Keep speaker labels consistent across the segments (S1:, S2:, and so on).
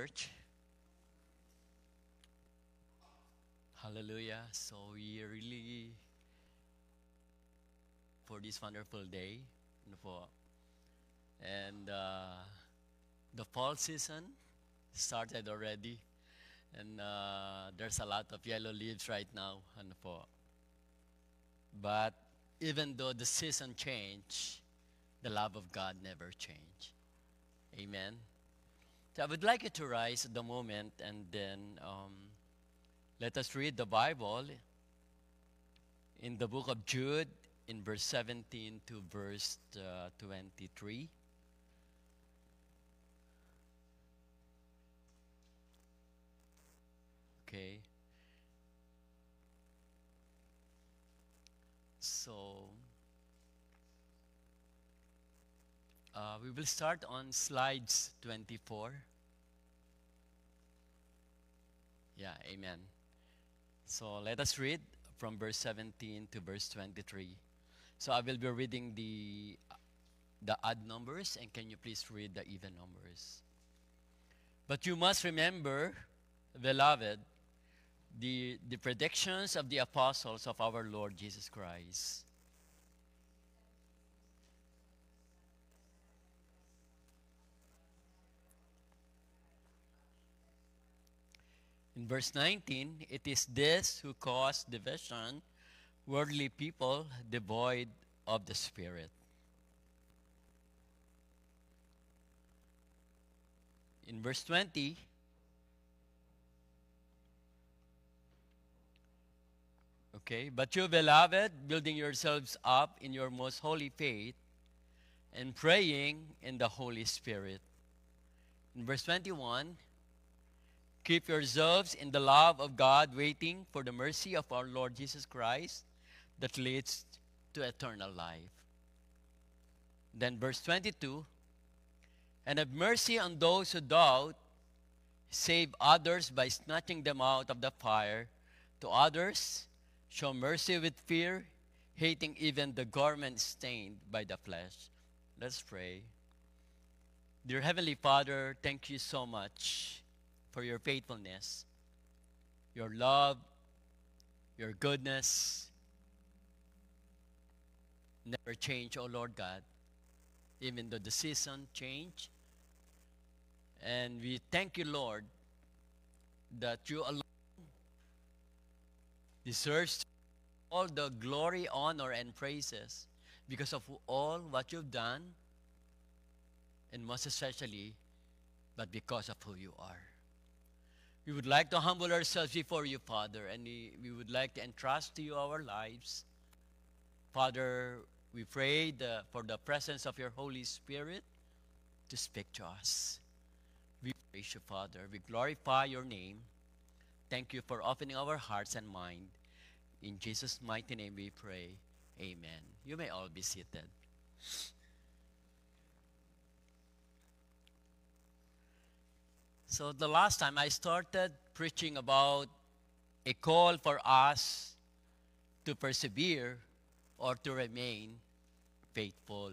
S1: church. Hallelujah. So we really for this wonderful day. Ano po. And the fall season started already. And there's a lot of yellow leaves right now. Ano po. But even though the season changed, the love of God never changed. Amen. So I would like you to rise at the moment and then let us read the Bible in the book of Jude in verse 17 to verse 23. Okay. So we will start on slides 24. Yeah, amen. So let us read from verse 17 to verse 23. So I will be reading the odd numbers, and can you please read the even numbers? But you must remember, beloved, the predictions of the apostles of our Lord Jesus Christ. In verse 19, it is this who caused division, worldly people devoid of the Spirit. In verse 20, okay, but you, beloved, building yourselves up in your most holy faith and praying in the Holy Spirit. In verse 21, keep yourselves in the love of God, waiting for the mercy of our Lord Jesus Christ that leads to eternal life. Then verse 22, and have mercy on those who doubt, save others by snatching them out of the fire. To others, show mercy with fear, hating even the garment stained by the flesh. Let's pray. Dear Heavenly Father, thank you so much for your faithfulness, your love, your goodness. Never change, O Lord God, even though the season changed. And we thank you, Lord, that you alone deserves all the glory, honor, and praises because of all what you've done, and most especially, but because of who you are. We would like to humble ourselves before you, Father, and we would like to entrust to you our lives. Father, we pray for the presence of your Holy Spirit to speak to us. We praise you, Father. We glorify your name. Thank you for opening our hearts and mind. In Jesus' mighty name we pray. Amen. You may all be seated. So the last time I started preaching about a call for us to persevere or to remain faithful.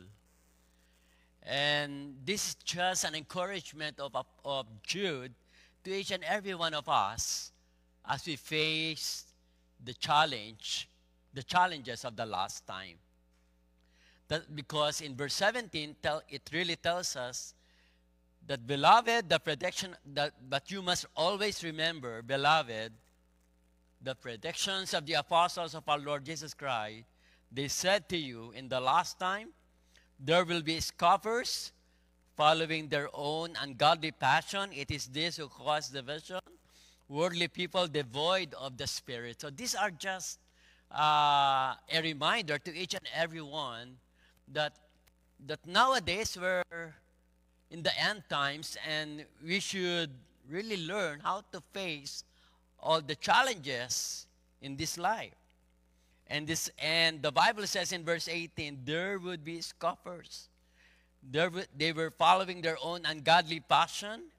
S1: And this is just an encouragement of Jude to each and every one of us as we face the challenges of the last time. Because in verse 17, it really tells us that, beloved, but you must always remember, beloved, the predictions of the apostles of our Lord Jesus Christ. They said to you, in the last time, there will be scoffers following their own ungodly passion. It is this who cause division, worldly people devoid of the Spirit. So these are just a reminder to each and every one that nowadays we're in the end times, and we should really learn how to face all the challenges in this life. And the Bible says in verse 18, there would be scoffers. They were following their own ungodly passion,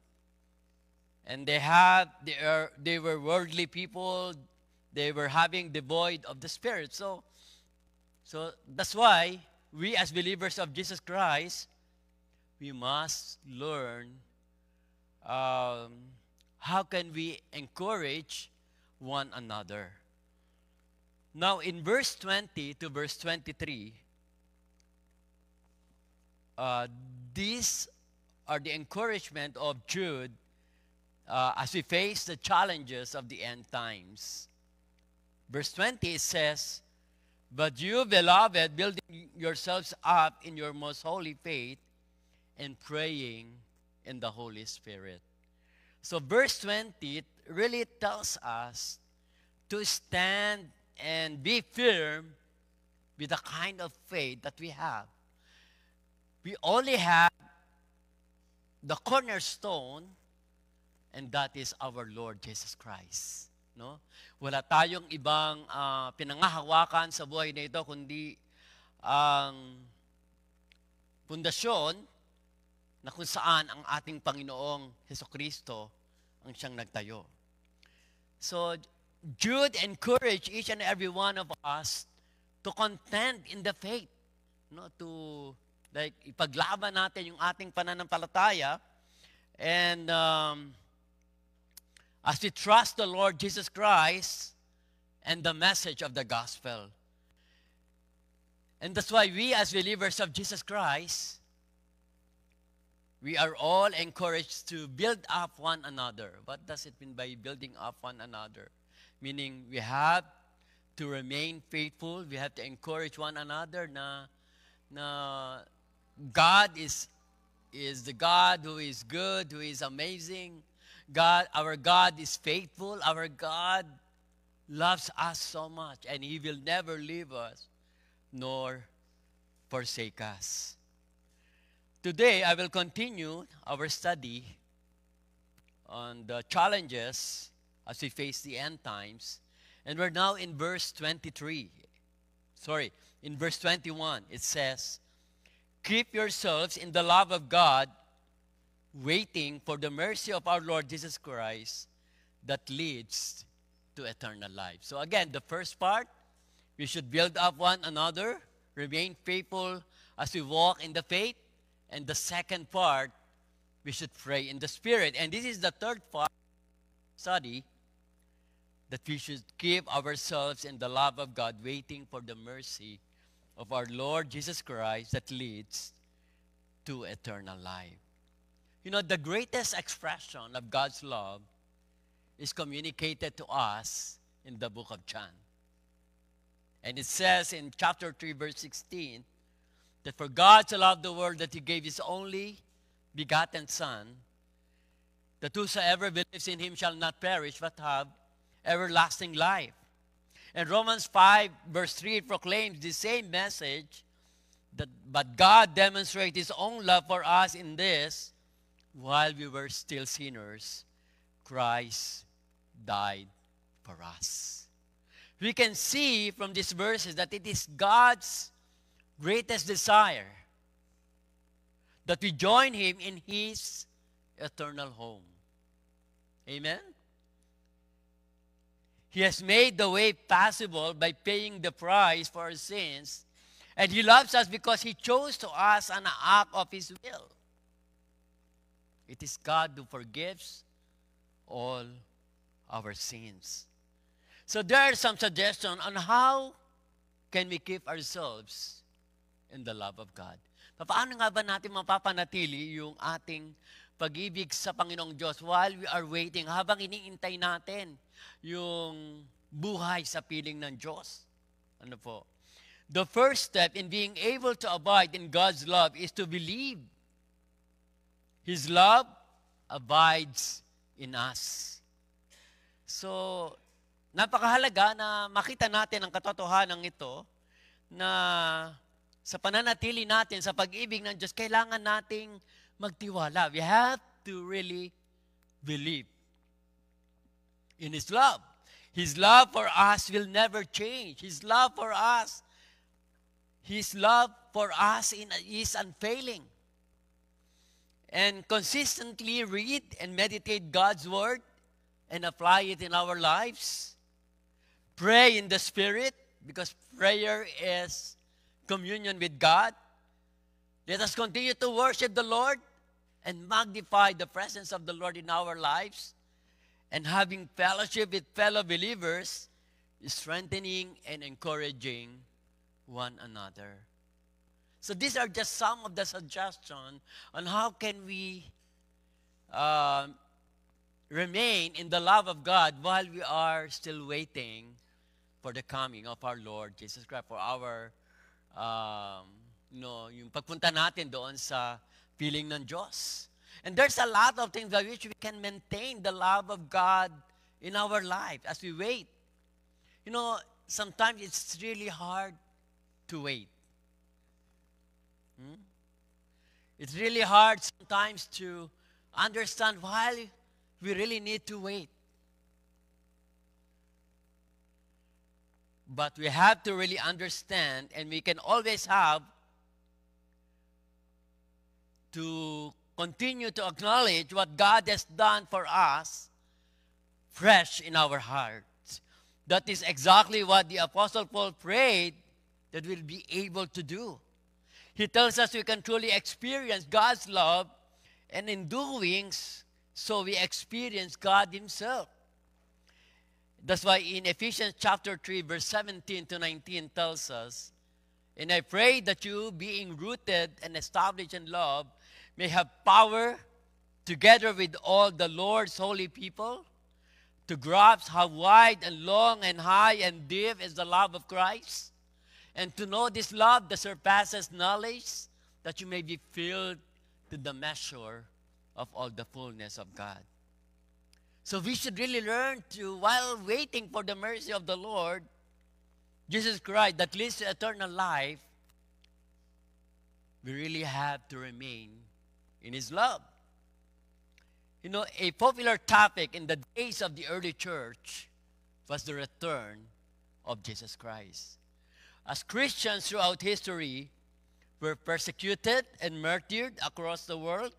S1: and they were worldly people. They were having devoid of the Spirit. So that's why we as believers of Jesus Christ, we must learn how can we encourage one another? Now, in verse 20 to verse 23, these are the encouragement of Jude as we face the challenges of the end times. Verse 20 it says, "But you, beloved, building yourselves up in your most holy faith and praying in the Holy Spirit." So verse 20 it really tells us to stand and be firm with the kind of faith that we have. We only have the cornerstone, and that is our Lord Jesus Christ. No? Wala tayong ibang pinangahawakan sa buhay na ito, kundi ang pundasyon na kung saan ang ating Panginoong Hesukristo ang siyang nagtayo. So, Jude encouraged each and every one of us to contend in the faith. No? To ipaglaban natin yung ating pananampalataya. And as we trust the Lord Jesus Christ and the message of the gospel. And that's why we as believers of Jesus Christ, we are all encouraged to build up one another. What does it mean by building up one another? Meaning we have to remain faithful. We have to encourage one another na God is the God who is good, who is amazing. Our God is faithful. Our God loves us so much, and He will never leave us nor forsake us. Today, I will continue our study on the challenges as we face the end times. And we're now in verse 23. In verse 21, it says, "Keep yourselves in the love of God, waiting for the mercy of our Lord Jesus Christ that leads to eternal life." So again, the first part, we should build up one another, remain faithful as we walk in the faith. And the second part, we should pray in the Spirit. And this is the third part study, that we should keep ourselves in the love of God, waiting for the mercy of our Lord Jesus Christ that leads to eternal life. You know, the greatest expression of God's love is communicated to us in the book of John. And it says in chapter 3, verse 16, that for God so loved the world that He gave His only begotten Son, that whosoever believes in Him shall not perish, but have everlasting life. And Romans 5, verse 3, it proclaims the same message, that but God demonstrated His own love for us in this: while we were still sinners, Christ died for us. We can see from these verses that it is God's greatest desire that we join Him in His eternal home. Amen? He has made the way possible by paying the price for our sins, and He loves us because He chose to us an act of His will. It is God who forgives all our sins. So there are some suggestions on how can we keep ourselves in the love of God. Paano nga ba natin mapapanatili yung ating pag-ibig sa Panginoong Diyos while we are waiting, habang iniintay natin yung buhay sa piling ng Diyos? Ano po? The first step in being able to abide in God's love is to believe His love abides in us. So, napakahalaga na makita natin ang katotohanan ito na sa pananatili natin sa pag-ibig ng Diyos, kailangan nating magtiwala. We have to really believe in His love. His love for us will never change. His love for us is unfailing. And consistently read and meditate God's Word and apply it in our lives. Pray in the Spirit, because prayer is communion with God. Let us continue to worship the Lord and magnify the presence of the Lord in our lives. and having fellowship with fellow believers, strengthening and encouraging one another. So these are just some of the suggestions on how can we remain in the love of God while we are still waiting for the coming of our Lord Jesus Christ, for our, yung pagpunta natin doon sa piling ng Diyos. And there's a lot of things by which we can maintain the love of God in our life as we wait. You know, sometimes it's really hard to wait. It's really hard sometimes to understand why we really need to wait. But we have to really understand, and we can always have to continue to acknowledge what God has done for us fresh in our hearts. That is exactly what the Apostle Paul prayed that we'll be able to do. He tells us we can truly experience God's love, and in doing so we experience God Himself. That's why in Ephesians chapter 3, verse 17 to 19 tells us, "And I pray that you, being rooted and established in love, may have power, together with all the Lord's holy people, to grasp how wide and long and high and deep is the love of Christ, and to know this love that surpasses knowledge, that you may be filled to the measure of all the fullness of God." So we should really learn to, while waiting for the mercy of the Lord, Jesus Christ, that leads to eternal life, we really have to remain in His love. You know, a popular topic in the days of the early church was the return of Jesus Christ. As Christians throughout history were persecuted and martyred across the world,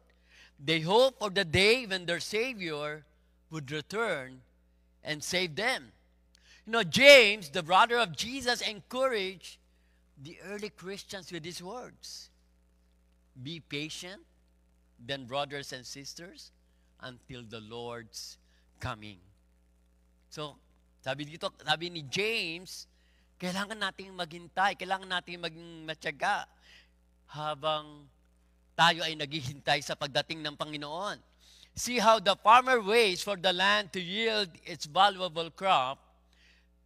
S1: they hoped for the day when their Savior would return and save them. You know, James, the brother of Jesus, encouraged the early Christians with these words: "Be patient, then, brothers and sisters, until the Lord's coming." So, sabi ni James, kailangan nating maghintay, kailangan nating maging matyaga habang tayo ay naghihintay sa pagdating ng Panginoon. See how the farmer waits for the land to yield its valuable crop,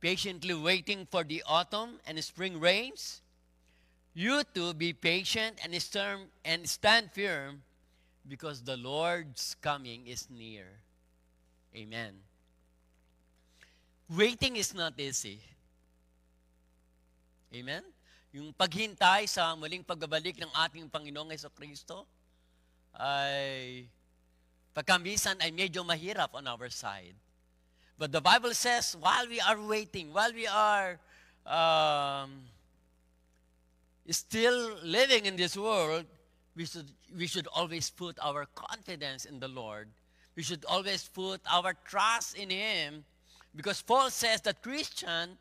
S1: patiently waiting for the autumn and spring rains. You too be patient and stand firm, because the Lord's coming is near. Amen. Waiting is not easy. Amen? Yung paghintay sa muling pagbabalik ng ating Panginoong Jesucristo ay pagkamisan ay medyo mahirap on our side. But the Bible says, while we are waiting, while we are still living in this world, we should always put our confidence in the Lord. We should always put our trust in Him, because Paul says that Christians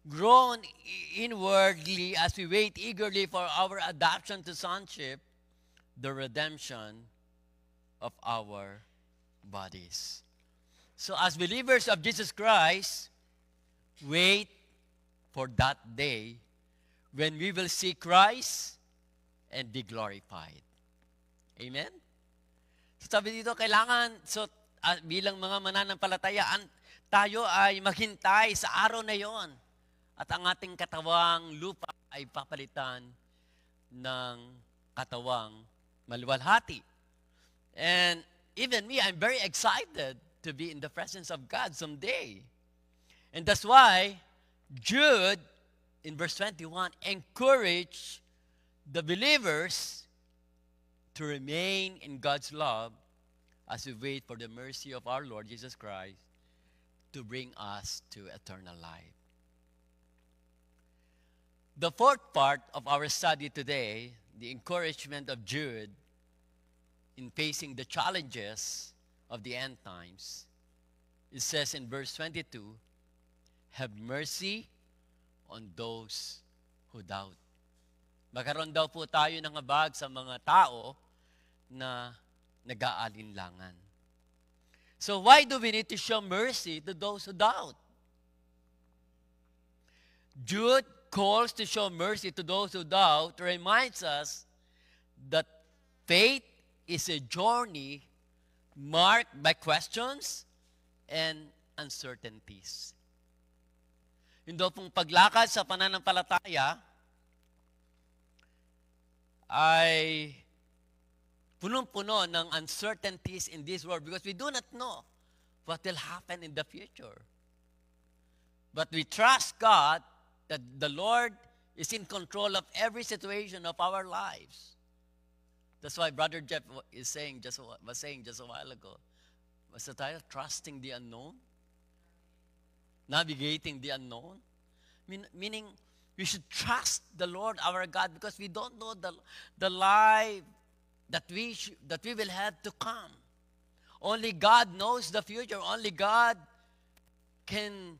S1: groan inwardly as we wait eagerly for our adoption to sonship, the redemption of our bodies. So as believers of Jesus Christ, wait for that day when we will see Christ and be glorified. Amen? So sabi dito, kailangan, bilang mga mananampalataya, tayo ay maghintay sa araw na yon, at ang ating katawang lupa ay papalitan ng katawang maluwalhati. And even me, I'm very excited to be in the presence of God someday. And that's why Jude, in verse 21, encouraged the believers to remain in God's love as we wait for the mercy of our Lord Jesus Christ to bring us to eternal life. The fourth part of our study today, the encouragement of Jude in facing the challenges of the end times. It says in verse 22, "Have mercy on those who doubt." Magkaroon daw po tayo ng habag sa mga tao na nag-aalinlangan. So why do we need to show mercy to those who doubt? Jude calls to show mercy to those who doubt, reminds us that faith is a journey marked by questions and uncertainties. Yung daw pong paglakad sa pananampalataya ay punong-puno ng uncertainties in this world because we do not know what will happen in the future. But we trust God that the Lord is in control of every situation of our lives. That's why Brother Jeff was saying just a while ago, what's the title? Trusting the unknown? Navigating the unknown? Meaning, we should trust the Lord our God because we don't know the life that we will have to come. Only God knows the future. Only God can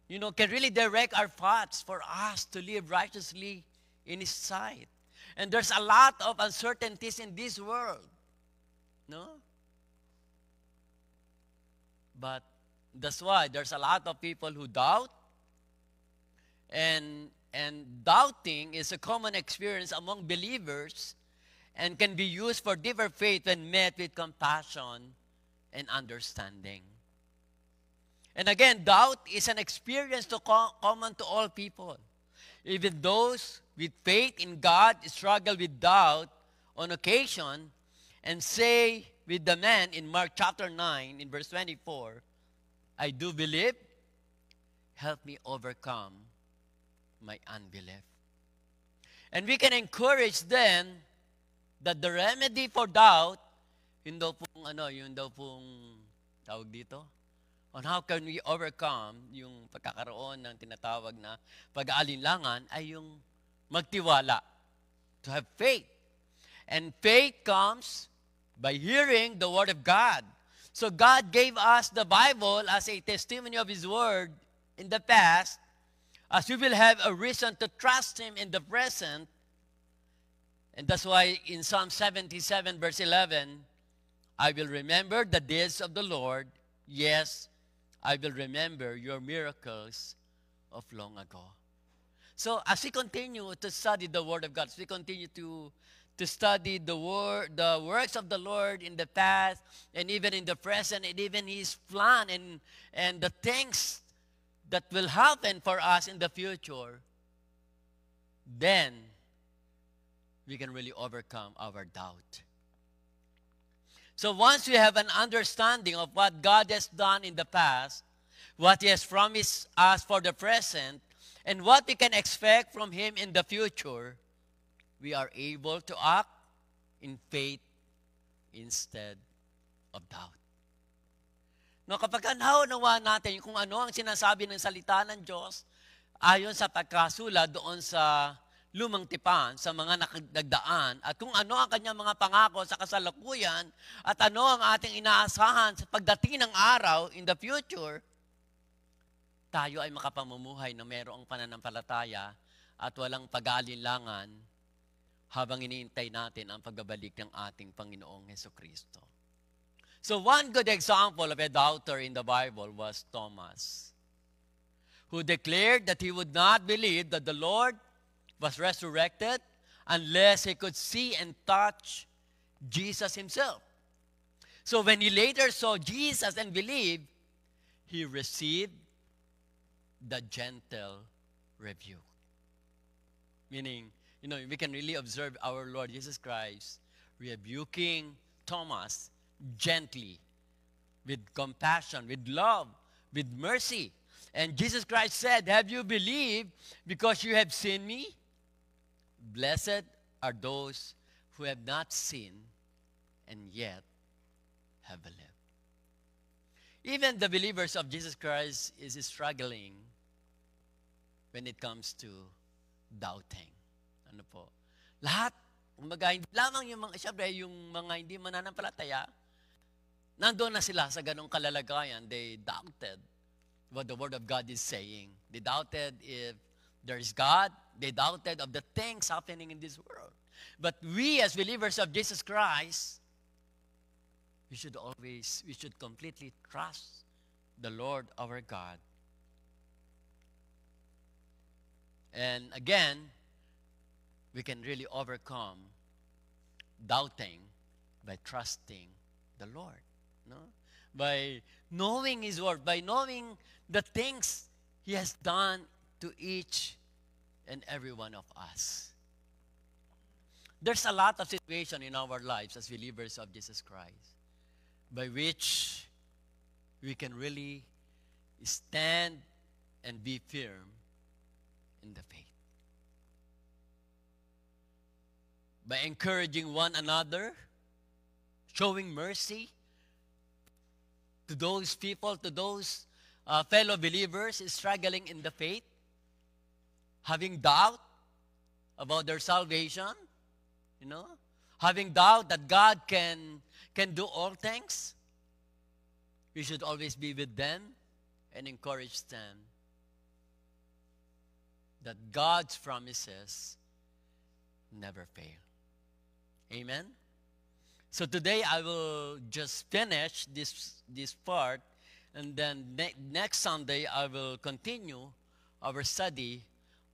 S1: really direct our paths for us to live righteously in His sight. And there's a lot of uncertainties in this world. No? But that's why there's a lot of people who doubt. And doubting is a common experience among believers and can be used for deeper faith when met with compassion and understanding. And again, doubt is an experience common to all people. Even those with faith in God struggle with doubt on occasion and say with the man in Mark chapter 9 in verse 24, I do believe, help me overcome my unbelief. And we can encourage them that the remedy for doubt, yun daw pong tawag dito, on how can we overcome yung pagkakaroon ng tinatawag na pag-aalinlangan ay yung magtiwala, to have faith. And faith comes by hearing the Word of God. So God gave us the Bible as a testimony of His Word in the past, as we will have a reason to trust Him in the present. And that's why in Psalm 77 verse 11, I will remember the days of the Lord. Yes, I will remember your miracles of long ago. So as we continue to study the Word of God, as we continue to study the works of the Lord in the past, and even in the present, and even His plan, and the things that will happen for us in the future, then we can really overcome our doubt. So once we have an understanding of what God has done in the past, what He has promised us for the present, and what we can expect from Him in the future, we are able to act in faith instead of doubt. No, kapag naunawa natin kung ano ang sinasabi ng salita ng Diyos, ayon sa pagkasulat doon sa lumang tipan, sa mga nakadagdaan, at kung ano ang kanyang mga pangako sa kasalukuyan, at ano ang ating inaasahan sa pagdating ng araw in the future, tayo ay makapamumuhay na mayroong pananampalataya at walang pag-aalinlangan habang iniintay natin ang pagbabalik ng ating Panginoong Hesukristo. So one good example of a doubter in the Bible was Thomas, who declared that he would not believe that the Lord was resurrected unless he could see and touch Jesus Himself. So when he later saw Jesus and believed, he received the gentle rebuke. Meaning, we can really observe our Lord Jesus Christ rebuking Thomas gently, with compassion, with love, with mercy. And Jesus Christ said, have you believed because you have seen me? Blessed are those who have not seen and yet have believed. Even the believers of Jesus Christ is struggling when it comes to doubting. Ano po? Lahat, hindi lamang yung mga hindi mananampalataya, nandoon na sila sa ganong kalalagayan. They doubted what the Word of God is saying. They doubted if there is God. They doubted of the things happening in this world. But we as believers of Jesus Christ, we should completely trust the Lord our God. And again, we can really overcome doubting by trusting the Lord. No? By knowing His Word, by knowing the things He has done to each and every one of us. There's a lot of situation in our lives as believers of Jesus Christ by which we can really stand and be firm in the faith. By encouraging one another, showing mercy to those people, to those fellow believers struggling in the faith, having doubt about their salvation, having doubt that God can do all things. We should always be with them and encourage them that God's promises never fail. Amen? So today I will just finish this part, and then next Sunday I will continue our study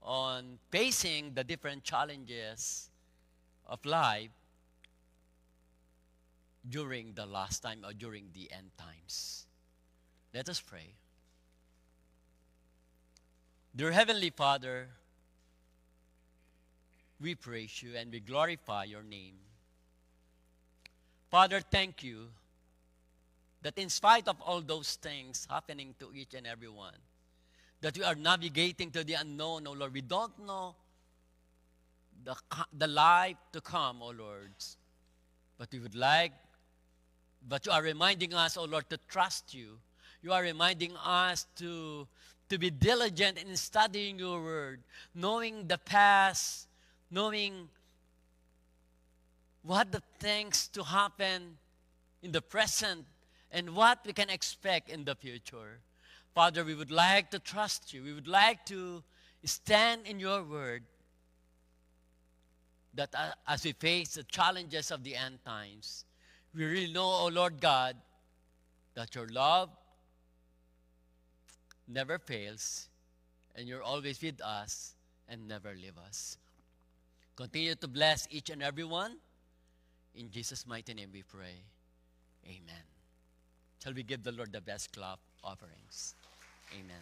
S1: on facing the different challenges of life during the last time or during the end times. Let us pray. Dear Heavenly Father, we praise you and we glorify your name. Father, thank you that in spite of all those things happening to each and every one, that we are navigating to the unknown, O Lord. We don't know the life to come, O Lord. But you are reminding us, O Lord, to trust you. You are reminding us to be diligent in studying your word, knowing the past, knowing what the things to happen in the present and what we can expect in the future. Father, we would like to trust you. We would like to stand in your word that as we face the challenges of the end times, we really know, O Lord God, that your love never fails and you're always with us and never leave us. Continue to bless each and every one. In Jesus' mighty name we pray. Amen. Shall we give the Lord the best clap offerings? Amen.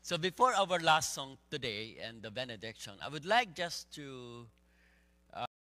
S1: So before our last song today and the benediction, I would like just to